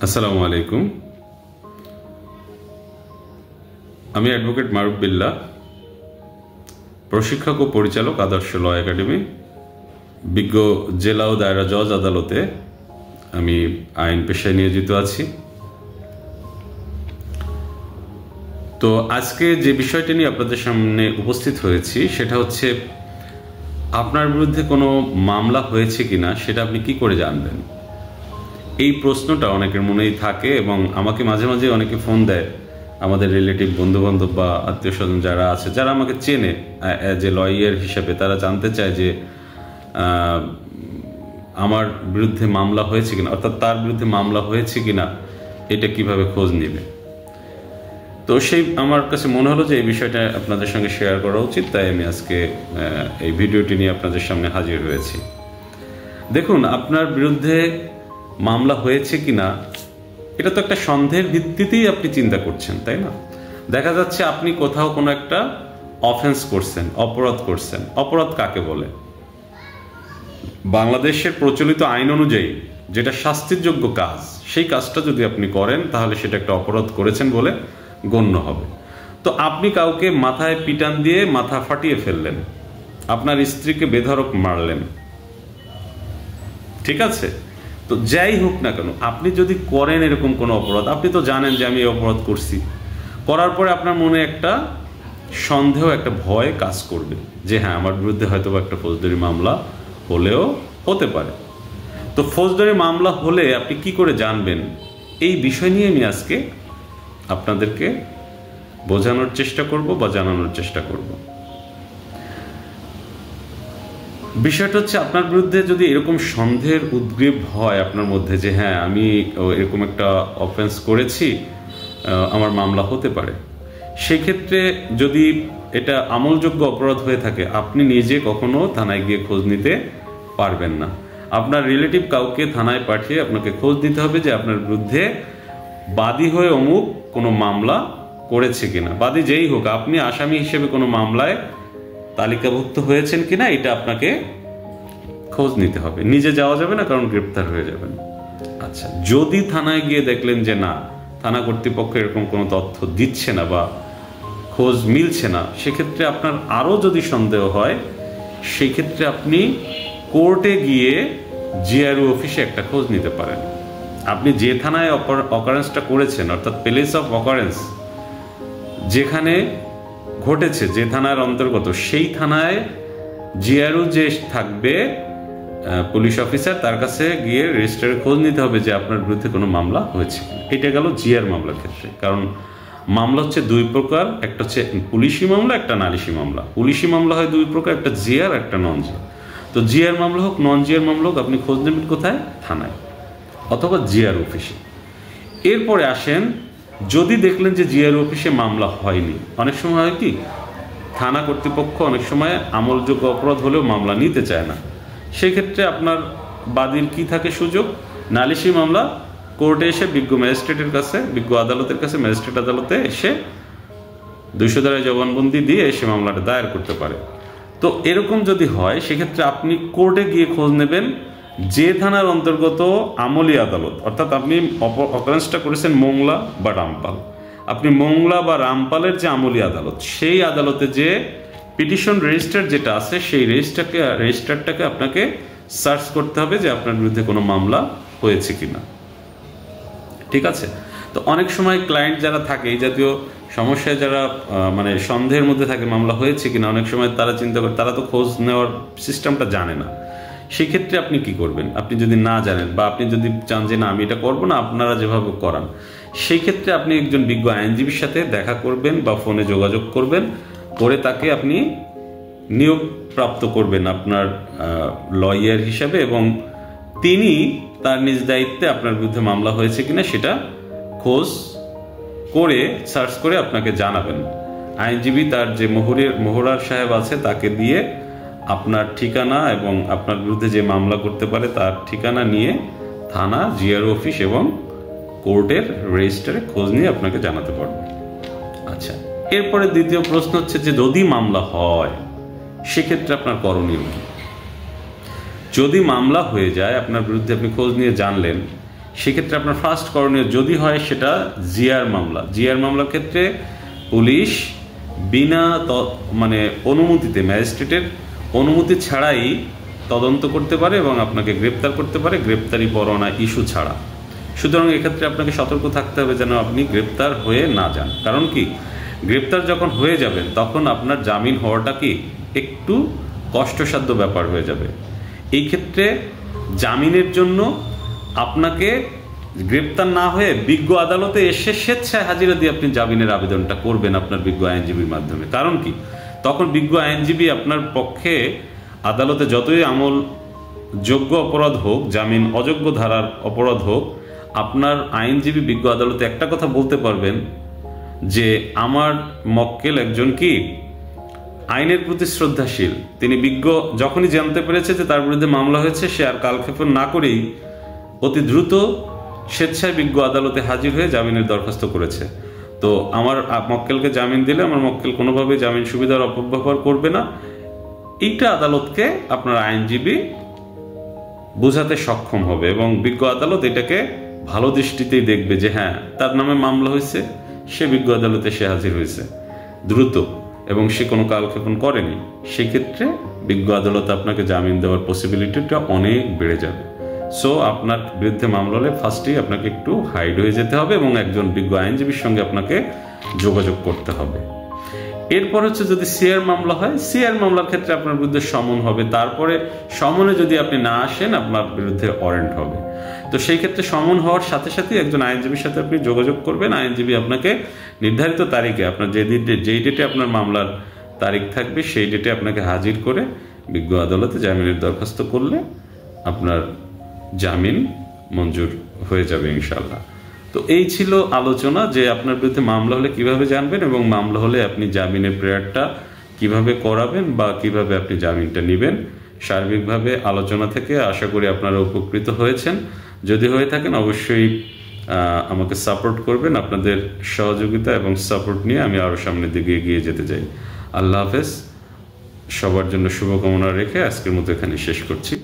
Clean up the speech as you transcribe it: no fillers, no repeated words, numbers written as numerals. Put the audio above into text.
আসসালামু আলাইকুম। আমি অ্যাডভোকেট মারুফ বিল্লাহ, প্রশিক্ষক ও পরিচালক, আদর্শ ল একাডেমি, বিজ্ঞ জেলা ও দায়রা জজ আদালতে আমি আইন পেশায় নিয়োজিত আছি। তো আজকে যে বিষয়টি নিয়ে আপনাদের সামনে উপস্থিত হয়েছি সেটা হচ্ছে আপনার বিরুদ্ধে কোনো মামলা হয়েছে কিনা সেটা আপনি কি করে জানবেন। এই প্রশ্নটা অনেকের মনেই থাকে এবং আমাকে মাঝে মাঝে অনেকে ফোন দেয়, আমাদের রিলেটিভ, বন্ধুবান্ধব বা আত্মীয় স্বজন যারা আছে, যারা আমাকে চেনে যে লয়ার হিসেবে, তারা জানতে চায় যে আমার বিরুদ্ধে মামলা হয়েছে কিনা, অর্থাৎ তার বিরুদ্ধে মামলা হয়েছে কিনা এটা কিভাবে খোঁজ নেবে। তো আমার কাছে মনে হলো যে এই বিষয়টা আপনাদের সঙ্গে শেয়ার করা উচিত, তাই আমি আজকে এই ভিডিওটি নিয়ে আপনাদের সামনে হাজির হয়েছি। দেখুন, আপনার বিরুদ্ধে মামলা হয়েছে কিনা এটা তো একটা সন্দেহের ভিত্তিতেই আপনি চিন্তা করছেন, তাই না? দেখা যাচ্ছে আপনি কোথাও কোনো একটা অফেন্স করছেন, অপরাধ করছেন। অপরাধ কাকে বলে? বাংলাদেশের প্রচলিত আইন অনুযায়ী যেটা শাস্তিযোগ্য কাজ, সেই কাজটা যদি আপনি করেন তাহলে সেটা একটা অপরাধ করেছেন বলে গণ্য হবে। তো আপনি কাউকে মাথায় পিটান দিয়ে মাথা ফাটিয়ে ফেললেন, আপনার স্ত্রীকে বেধড়ক মারলেন, ঠিক আছে? তো যাই হোক না কেন, আপনি যদি করেন এরকম কোনো অপরাধ, আপনি তো জানেন যে আমি এই অপরাধ করছি, করার পরে আপনার মনে একটা সন্দেহ, একটা ভয় কাজ করবে যে হ্যাঁ, আমার বিরুদ্ধে হয়তো একটা ফৌজদারি মামলা হলেও হতে পারে। তো ফৌজদারি মামলা হলে আপনি কি করে জানবেন, এই বিষয় নিয়ে আমি আজকে আপনাদেরকে বোঝানোর চেষ্টা করব বা জানানোর চেষ্টা করব। বিষয়টা হচ্ছে, আপনার বিরুদ্ধে যদি এরকম সন্দেহের উদ্গ্রীব হয় আপনার মধ্যে যে হ্যাঁ, আমি এরকম একটা অফেন্স করেছি, আমার মামলা হতে পারে, সেই ক্ষেত্রে যদি এটা আমলযোগ্য অপরাধ হয়ে থাকে, আপনি নিজে কখনো থানায় গিয়ে খোঁজ নিতে পারবেন না। আপনার রিলেটিভ কাউকে থানায় পাঠিয়ে আপনাকে খোঁজ নিতে হবে যে আপনার বিরুদ্ধে বাদী হয়ে অমুক কোনো মামলা করেছে কিনা। বাদী যেই হোক, আপনি আসামি হিসেবে কোনো মামলায় তালিকাভুক্ত হয়েছেন কিনা এটা আপনাকে খোঁজ নিতে হবে। নিজে যাওয়া যাবে না, কারণ গ্রেপ্তার হয়ে যাবেন। আচ্ছা, যদি থানায় গিয়ে দেখলেন যে না, থানা কর্তৃপক্ষ এরকম কোনো তথ্য দিচ্ছে না বা খোঁজ মিলছে না, সেক্ষেত্রে আপনার আরও যদি সন্দেহ হয়, সেই ক্ষেত্রে আপনি কোর্টে গিয়ে জিআরও অফিসে একটা খোঁজ নিতে পারেন। আপনি যে থানায় অকারেন্সটা করেছেন, অর্থাৎ প্লেস অফ অকারেন্স যেখানে ঘটেছে, যে থানার অন্তর্গত, সেই থানায় জিআরও যে থাকবে পুলিশ অফিসার, তার কাছে গিয়ে রেজিস্টারে খোঁজ নিতে হবে যে আপনার বিরুদ্ধে কোনো মামলা হয়েছে। এটা গেল জিআর মামলার ক্ষেত্রে। কারণ মামলা হচ্ছে দুই প্রকার, একটা হচ্ছে পুলিশি মামলা, একটা নালিশি মামলা। পুলিশি মামলা হয় দুই প্রকার, একটা জিআর, একটা নন জিআর। তো জিআর মামলা হোক, নন জিআর মামলা হোক, আপনি খোঁজ নেবেন কোথায়? থানায় অথবা জিআর অফিসে। এরপরে আসেন, যদি দেখলেন যে জিআর অফিসে মামলা হয়নি, অনেক সময় হয় কি, থানা কর্তৃপক্ষ অনেক সময় আমলযোগ্য অপরাধ হলেও মামলা নিতে চায় না। সেই ক্ষেত্রে আপনার বাদীর কি থাকে সুযোগ? নালিশি মামলা কোর্টে এসে বিজ্ঞ ম্যাজিস্ট্রেটের কাছে, বিজ্ঞ আদালতের কাছে, ম্যাজিস্ট্রেট আদালতে এসে 200 ধারায় জবানবন্দি দিয়ে এসে মামলাটা দায়ের করতে পারে। তো এরকম যদি হয়, সেক্ষেত্রে আপনি কোর্টে গিয়ে খোঁজ নেবেন যে থানার অন্তর্গত আমলি আদালত, অর্থাৎ আপনি অকারেন্সটা করেছেন মোংলা বা রামপাল, আপনি মোংলা বা রামপালের যে আমলি আদালত, সেই আদালতে যে পিটিশন রেজিস্টার যেটা আছে, সেই রেজিস্টারটাকে আপনাকে সার্চ করতে হবে যে আপনার বিরুদ্ধে কোনো মামলা হয়েছে কিনা, ঠিক আছে? তো অনেক সময় ক্লায়েন্ট যারা থাকে, এই জাতীয় সমস্যায় যারা মানে সন্দেহের মধ্যে থাকে মামলা হয়েছে কিনা, অনেক সময় তারা চিন্তা করে, তারা তো খোঁজ নেওয়ার সিস্টেমটা জানে না। সেক্ষেত্রে আপনি কি করবেন? আপনি যদি না জানেন বা আপনি যদি চান যে না, আমি এটা করবো না, আপনারা যেভাবে করান, সেই ক্ষেত্রে আপনি একজন বিজ্ঞ আইনজীবীর সাথে দেখা করবেন বা ফোনে যোগাযোগ করবেন, করে তাকে আপনি নিয়োগ প্রাপ্ত করবেন আপনার লয়ার হিসাবে, এবং তিনি তার নিজ দায়িত্বে আপনার বিরুদ্ধে মামলা হয়েছে কিনা সেটা খোঁজ করে, সার্চ করে আপনাকে জানাবেন। আইনজীবী তার যে মোহরার সাহেব আছে তাকে দিয়ে আপনার ঠিকানা এবং আপনার বিরুদ্ধে যে মামলা করতে পারে তার ঠিকানা নিয়ে থানা, জিআরও অফিস এবং কোর্টের রেজিস্টারে খোঁজ নিয়ে আপনাকে জানাতে পারবে। আচ্ছা, এরপরে দ্বিতীয় প্রশ্ন হচ্ছে যে যদি মামলা হয় সেক্ষেত্রে আপনার করণীয় কি? যদি মামলা হয়ে যায় আপনার বিরুদ্ধে, আপনি খোঁজ নিয়ে জানলেন, সেক্ষেত্রে আপনার ফার্স্ট করণীয় যদি হয় সেটা জিআর মামলা। জিআর মামলার ক্ষেত্রে পুলিশ বিনা মানে অনুমতিতে, ম্যাজিস্ট্রেটের অনুমতি ছাড়াই তদন্ত করতে পারে এবং আপনাকে গ্রেপ্তার করতে পারে, গ্রেপ্তারি পরোয়ানা ইস্যু ছাড়া। সুতরাং এক্ষেত্রে আপনাকে সতর্ক থাকতে হবে যেন আপনি গ্রেপ্তার হয়ে না যান। কারণ কি, গ্রেপ্তার যখন হয়ে যাবেন তখন আপনার জামিন হওয়াটা কি একটু কষ্টসাধ্য ব্যাপার হয়ে যাবে। এই ক্ষেত্রে জামিনের জন্য আপনাকে গ্রেপ্তার না হয়ে বিজ্ঞ আদালতে এসে স্বেচ্ছায় হাজিরা দিয়ে আপনি জামিনের আবেদনটা করবেন আপনার বিজ্ঞ আইনজীবীর মাধ্যমে। কারণ কি, তখন বিজ্ঞ আইনজীবী আপনার পক্ষে আদালতে যতই আমল যোগ্য অপরাধ হোক, জামিন অযোগ্য ধারার অপরাধ হোক, আপনার আইনজীবী বিজ্ঞ আদালতে একটা কথা বলতে পারবেন যে আমার মক্কেল একজন কি আইনের প্রতি শ্রদ্ধাশীল, তিনি বিজ্ঞ যখনই জানতে পেরেছে যে তার বিরুদ্ধে মামলা হয়েছে, সে আর কালক্ষেপণ না করেই অতি দ্রুত স্বেচ্ছায় বিজ্ঞ আদালতে হাজির হয়ে জামিনের দরখাস্ত করেছে। তো আমার মক্কেলকে জামিন দিলে আমার মক্কেল কোনোভাবেই জামিন সুবিধার অপব্যবহার করবে না, এইটা আদালতকে আপনার আইনজীবী বোঝাতে সক্ষম হবে এবং বিজ্ঞ আদালত এটাকে ভালো দৃষ্টিতেই দেখবে যে হ্যাঁ তার নামে মামলা হয়েছে, সে বিজ্ঞ আদালতে সে হাজির হয়েছে দ্রুত এবং সে কোনো কালক্ষেপণ করেনি। সেক্ষেত্রে বিজ্ঞ আদালত আপনাকে জামিন দেওয়ার পসিবিলিটিটা অনেক বেড়ে যাবে। সো আপনার বিরুদ্ধে মামলা হলে ফার্স্টেই আপনাকে একটু হাইড হয়ে যেতে হবে এবং একজন বিজ্ঞ আইনজীবীর সঙ্গে আপনাকে যোগাযোগ করতে হবে। এরপর হচ্ছে যদি সিআর মামলা হয়, সিআর মামলার ক্ষেত্রে আপনার বিরুদ্ধে সমন হবে, তারপরে সমনে যদি আপনি না আসেন আপনার বিরুদ্ধে ওয়ারেন্ট হবে। তো সেই ক্ষেত্রে সমন হওয়ার সাথে সাথে একজন আইনজীবীর সাথে আপনি যোগাযোগ করবেন। আইনজীবী আপনাকে নির্ধারিত তারিখে, আপনার যেই ডেটে আপনার মামলার তারিখ থাকবে সেই ডেটে আপনাকে হাজির করে বিজ্ঞ আদালতে জামিনের দরখাস্ত করলে আপনার জামিন মঞ্জুর হয়ে যাবে ইনশাআল্লাহ। তো এই ছিল আলোচনা যে আপনার বিরুদ্ধে মামলা হলে কিভাবে জানবেন এবং মামলা হলে আপনি জামিনের প্রেয়ারটা কিভাবে করাবেন বা কিভাবে আপনি জামিনটা নেবেন। সার্বিকভাবে আলোচনা থেকে আশা করি আপনারা উপকৃত হয়েছেন। যদি হয়ে থাকেন অবশ্যই আমাকে সাপোর্ট করবেন। আপনাদের সহযোগিতা এবং সাপোর্ট নিয়ে আমি আরও সামনের দিকে এগিয়ে যেতে চাই। আল্লাহ হাফেজ। সবার জন্য শুভকামনা রেখে আজকের মতো এখানে শেষ করছি।